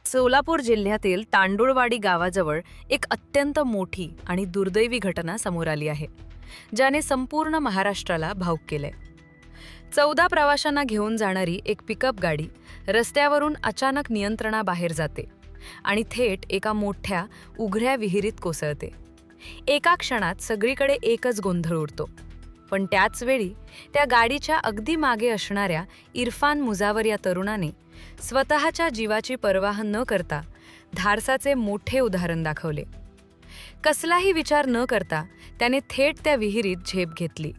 सोलापूर जिल्ह्यातील तांडुळवाडी गावाजवळ एक अत्यंत मोठी आणि दुर्दैवी घटना समोर आली आहे, ज्याने संपूर्ण महाराष्ट्राला भावुक केलंय. 14 प्रवाशांना घेऊन जाणारी एक पिकअप गाडी रस्त्यावरून अचानक नियंत्रणाबाहेर जाते आणि थेट एका मोठ्या उघड्या विहिरीत कोसळते. एका क्षणात सगळीकडे एकच गोंधळ उडतो. पण त्याच वेळी त्या गाडीच्या अगदी मागे असणाऱ्या इरफान मुजावर या तरुणाने स्वतःच्या जीवाची पर्वा न करता धाडसाचे मोठे उदाहरण दाखवले. कसलाही विचार न करता त्याने थेट त्या विहिरीत झेप घेतली.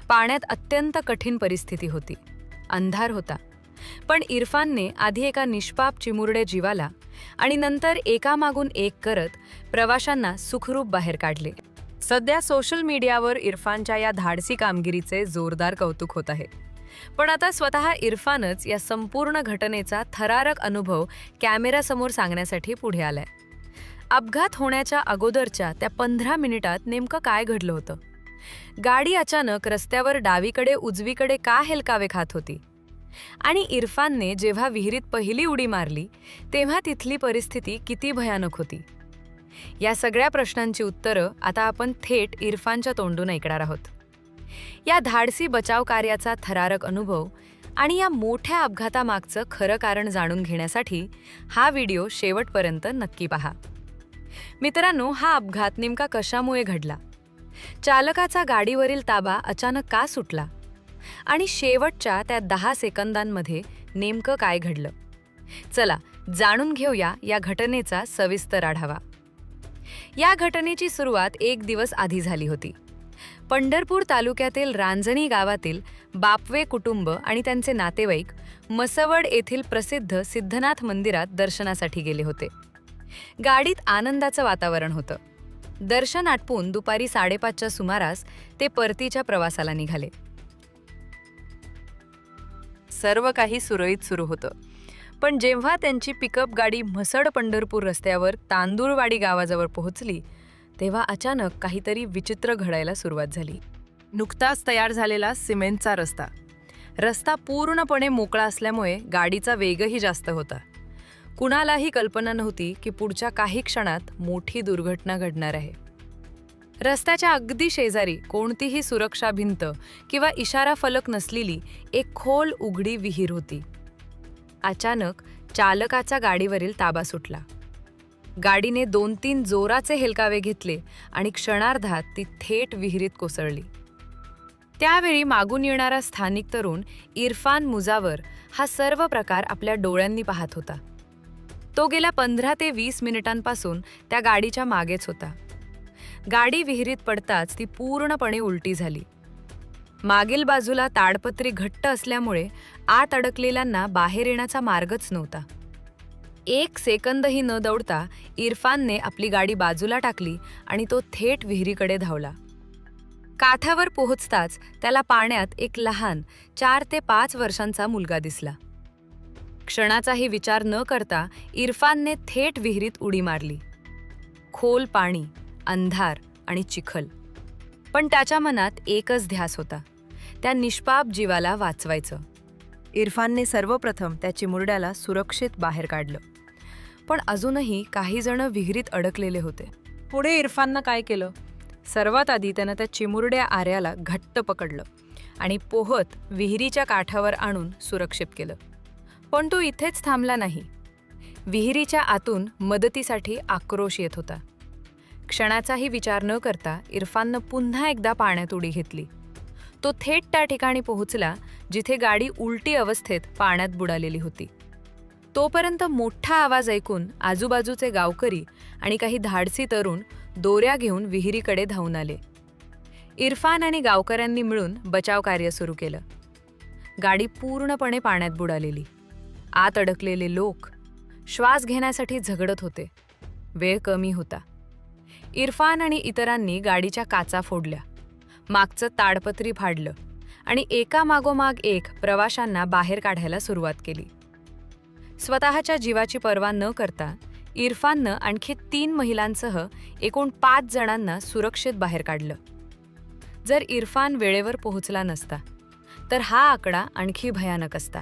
पाण्यात अत्यंत कठीण परिस्थिती होती, अंधार होता, पण इरफानने आधी एका निष्पाप चिमुरड्या जीवाला आणि नंतर एकामागून एक करत प्रवाशांना सुखरूप बाहेर काढले. सध्या सोशल मीडियावर इरफानच्या या धाडसी कामगिरीचे जोरदार कौतुक होत आहे. पण आता स्वतः इरफानच या संपूर्ण घटनेचा थरारक अनुभव कॅमेऱ्यासमोर सांगण्यासाठी पुढे आलाय. अपघात होण्याच्या अगोदरच्या त्या 15 मिनिटात नेमकं काय घडलं होतं? गाडी अचानक रस्त्यावर डावीकडे उजवीकडे का हेलकावे खात होती? आणि इरफानने जेव्हा विहिरीत पहिली उडी मारली तेव्हा तिथली परिस्थिती किती भयानक होती? या सगळ्या प्रश्नांची उत्तरं आता आपण थेट इरफानच्या तोंडून ऐकणार आहोत. या धाडसी बचाव कार्याचा थरारक अनुभव आणि या मोठ्या अपघातामागचं खरं कारण जाणून घेण्यासाठी हा व्हिडिओ शेवटपर्यंत नक्की पहा. मित्रांनो, हा अपघात नेमका कशामुळे घडला? चालकाचा गाडीवरील ताबा अचानक का सुटला? आणि शेवटच्या त्या 10 सेकंदांमध्ये नेमकं काय घडलं? चला जाणून घेऊया या घटनेचा सविस्तर आढावा. या घटनेची सुरुवात एक दिवस आधी झाली होती. पंढरपूर तालुक्यातील रांजणी गावातील बापवे कुटुंब आणि त्यांचे नातेवाईक मसवड येथील प्रसिद्ध सिद्धनाथ मंदिरात दर्शनासाठी गेले होते. गाडीत आनंदाचं वातावरण होतं. दर्शन आटपून दुपारी 5:30च्या सुमारास ते परतीच्या प्रवासाला निघाले. सर्व काही सुरळीत सुरू होतं. पण जेव्हा त्यांची पिकअप गाडी म्हसड पंढरपूर रस्त्यावर तांदुळवाडी गावाजवळ पोहोचली तेव्हा अचानक काहीतरी विचित्र घडायला सुरुवात झाली. नुकताच तयार झालेला सिमेंटचा रस्ता पूर्णपणे मोकळा असल्यामुळे गाडीचा वेगही जास्त होता. कुणालाही कल्पना नव्हती की पुढच्या काही क्षणात मोठी दुर्घटना घडणार आहे. रस्त्याच्या अगदी शेजारी कोणतीही सुरक्षा भिंत किंवा इशारा फलक नसलेली एक खोल उघडी विहीर होती. अचानक चालकाचा गाडीवरील ताबा सुटला. गाडीने 2-3 जोराचे हेलकावे घेतले आणि क्षणार्धात ती थेट विहिरीत कोसळली. त्यावेळी मागून येणारा स्थानिक तरुण इरफान मुजावर हा सर्व प्रकार आपल्या डोळ्यांनी पाहत होता. तो गेल्या 15 ते 20 मिनिटांपासून त्या गाडीच्या मागेच होता. गाडी विहिरीत पडताच ती पूर्णपणे उलटी झाली. मागील बाजूला ताडपत्री घट्ट असल्यामुळे आत अडकलेल्यांना बाहेर येण्याचा मार्गच नव्हता. 1 सेकंदही न दौडता इरफानने आपली गाडी बाजूला टाकली आणि तो थेट विहिरीकडे धावला. काठावर पोहोचताच त्याला पाण्यात एक लहान 4 ते 5 वर्षांचा मुलगा दिसला. क्षणाचाही विचार न करता इरफानने थेट विहिरीत उडी मारली. खोल पाणी, अंधार आणि चिखल. पण त्याच्या मनात एकच ध्यास होता, त्या निष्पाप जीवाला वाचवायचं. इरफानने सर्वप्रथम त्या चिमुरड्याला सुरक्षित बाहेर काढलं. पण अजूनही काही जण विहिरीत अडकलेले होते. पुढे इरफाननं काय केलं? सर्वात आधी त्यानं त्या चिमुरड्या आर्याला घट्ट पकडलं आणि पोहत विहिरीच्या काठावर आणून सुरक्षित केलं. पण तो इथेच थांबला नाही. विहिरीच्या आतून मदतीसाठी आक्रोश येत होता. क्षणाचाही विचार न करता इरफाननं पुन्हा एकदा पाण्यात उडी घेतली. तो थेट त्या ठिकाणी पोहोचला जिथे गाडी उलटी अवस्थेत पाण्यात बुडालेली होती. तोपर्यंत मोठा आवाज ऐकून आजूबाजूचे गावकरी आणि काही धाडसी तरुण दोऱ्या घेऊन विहिरीकडे धावून आले. इरफान आणि गावकऱ्यांनी मिळून बचाव कार्य सुरू केलं. गाडी पूर्णपणे पाण्यात बुडालेली. आत अडकलेले लोक श्वास घेण्यासाठी झगडत होते. वेळ कमी होता. इरफान आणि इतरांनी गाडीच्या काचा फोडल्या, मागचं ताडपत्री फाडलं आणि एकामागोमाग एक प्रवाशांना बाहेर काढायला सुरुवात केली. स्वतःच्या जीवाची पर्वा न करता इरफाननं आणखी 3 महिलांसह एकूण 5 जणांना सुरक्षित बाहेर काढलं. जर इरफान वेळेवर पोहोचला नसता तर हा आकडा आणखी भयानक असता.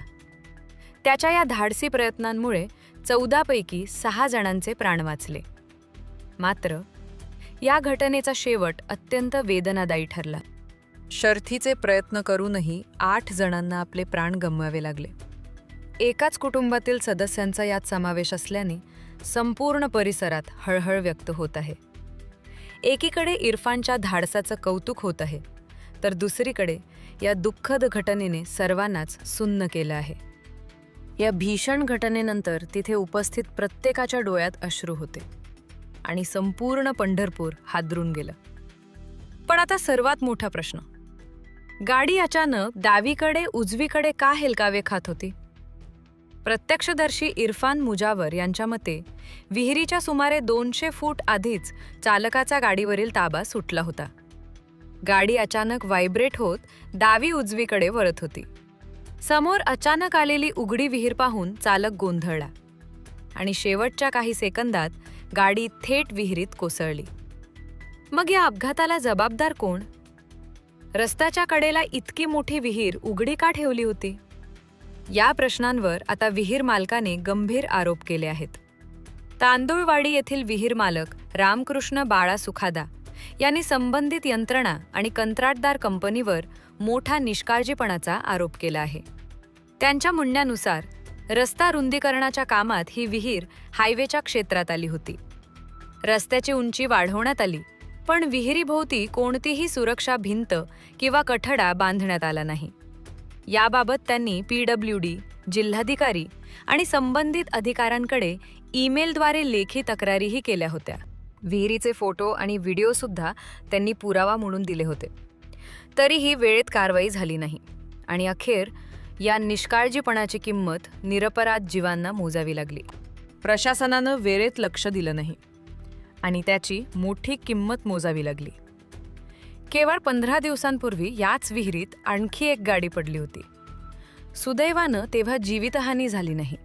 त्याच्या या धाडसी प्रयत्नांमुळे 14 पैकी 6 जणांचे प्राण वाचले. मात्र या घटनेचा शेवट अत्यंत वेदनादायी ठरला. शर्थीचे प्रयत्न करूनही 8 जणांना आपले प्राण गमवावे लागले. एकाच कुटुंबातील सदस्यांचा यात समावेश असल्याने संपूर्ण परिसरात हळहळ व्यक्त होत आहे. एकीकडे इरफानच्या धाडसाचं कौतुक होत आहे, तर दुसरीकडे या दुःखद घटनेने सर्वांनाच सुन्न केलं आहे. या भीषण घटनेनंतर तिथे उपस्थित प्रत्येकाच्या डोळ्यात अश्रू होते आणि संपूर्ण पंढरपूर हादरून गेलं. पण आता सर्वात मोठा प्रश्न, गाडी अचानक डावीकडे उजवीकडे का हेलकावे खात होती? प्रत्यक्षदर्शी इरफान मुजावर यांच्या मते विहिरीच्या सुमारे 200 फूट आधीच चालकाचा गाडीवरील ताबा सुटला होता. गाडी अचानक व्हायब्रेट होत डावी उजवीकडे वळत होती. समोर अचानक आलेली उघडी विहीर पाहून चालक गोंधळला आणि शेवटच्या काही सेकंदात गाडी थेट विहिरीत कोसळली. मग या अपघाताला जबाबदार कोण? रस्त्याच्या कडेला इतकी मोठी विहीर उघडी का ठेवली होती? या प्रश्नांवर आता विहीर मालकाने गंभीर आरोप केले आहेत. तांदुळवाडी येथील विहीर मालक रामकृष्ण बाळा सुखादा यांनी संबंधित यंत्रणा आणि कंत्राटदार कंपनीवर मोठा निष्काळजीपणाचा आरोप केला आहे. त्यांच्या म्हणण्यानुसार रस्ता रुंदीकरणाच्या कामात ही विहीर हायवेच्या क्षेत्रात आली होती. रस्त्याची उंची वाढवण्यात आली, पण विहिरीभोवती कोणतीही सुरक्षा भिंत किंवा कठडा बांधण्यात आला नाही. याबाबत त्यांनी PWD, जिल्हाधिकारी आणि संबंधित अधिकाऱ्यांकडे ईमेलद्वारे लेखी तक्रारीही केल्या होत्या. विहिरीचे फोटो आणि व्हिडिओसुद्धा त्यांनी पुरावा म्हणून दिले होते. तरीही वेळेत कारवाई झाली नाही आणि अखेर या निष्काळजीपणाची किंमत निरपराध जीवांना मोजावी लागली. प्रशासनानं वेळेत लक्ष दिलं नाही आणि त्याची मोठी किंमत मोजावी लागली. केवळ 15 दिवसांपूर्वी याच विहिरीत आणखी एक गाडी पडली होती. सुदैवानं तेव्हा जीवितहानी झाली नाही,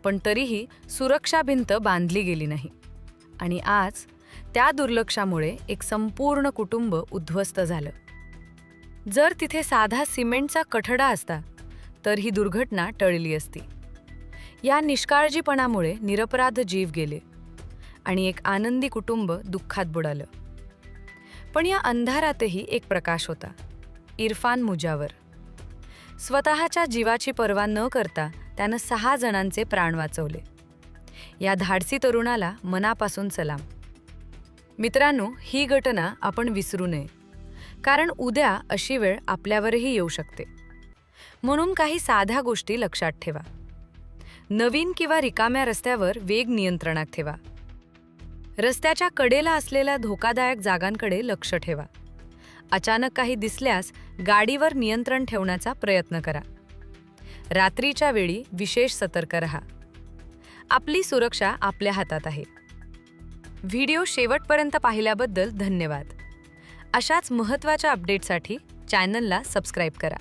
पण तरीही सुरक्षा भिंत बांधली गेली नाही आणि आज त्या दुर्लक्षामुळे एक संपूर्ण कुटुंब उद्ध्वस्त झालं. जर तिथे साधा सिमेंटचा कठडा असता तर ही दुर्घटना टळली असती. या निष्काळजीपणामुळे निरपराध जीव गेले आणि एक आनंदी कुटुंब दुःखात बुडालं. पण या अंधारातही एक प्रकाश होता, इरफान मुजावर. स्वतःच्या जीवाची पर्वा न करता त्यानं 6 जणांचे प्राण वाचवले. या धाडसी तरुणाला मनापासून सलाम. मित्रांनो, ही घटना आपण विसरू नये, कारण उद्या अशी वेळ आपल्यावरही येऊ शकते. म्हणून काही साध्या गोष्टी लक्षात ठेवा. नवीन किंवा रिकाम्या रस्त्यावर वेग नियंत्रणात ठेवा. रस्त्याच्या कडेला असलेल्या धोकादायक जागांकडे लक्ष ठेवा. अचानक काही दिसल्यास गाडीवर नियंत्रण ठेवण्याचा प्रयत्न करा. रात्रीच्या वेळी विशेष सतर्क रहा. आपली सुरक्षा आपल्या हातात आहे. व्हिडिओ शेवटपर्यंत पाहिल्याबद्दल धन्यवाद. अशाच महत्त्वाच्या अपडेटसाठी चॅनलला सबस्क्राईब करा.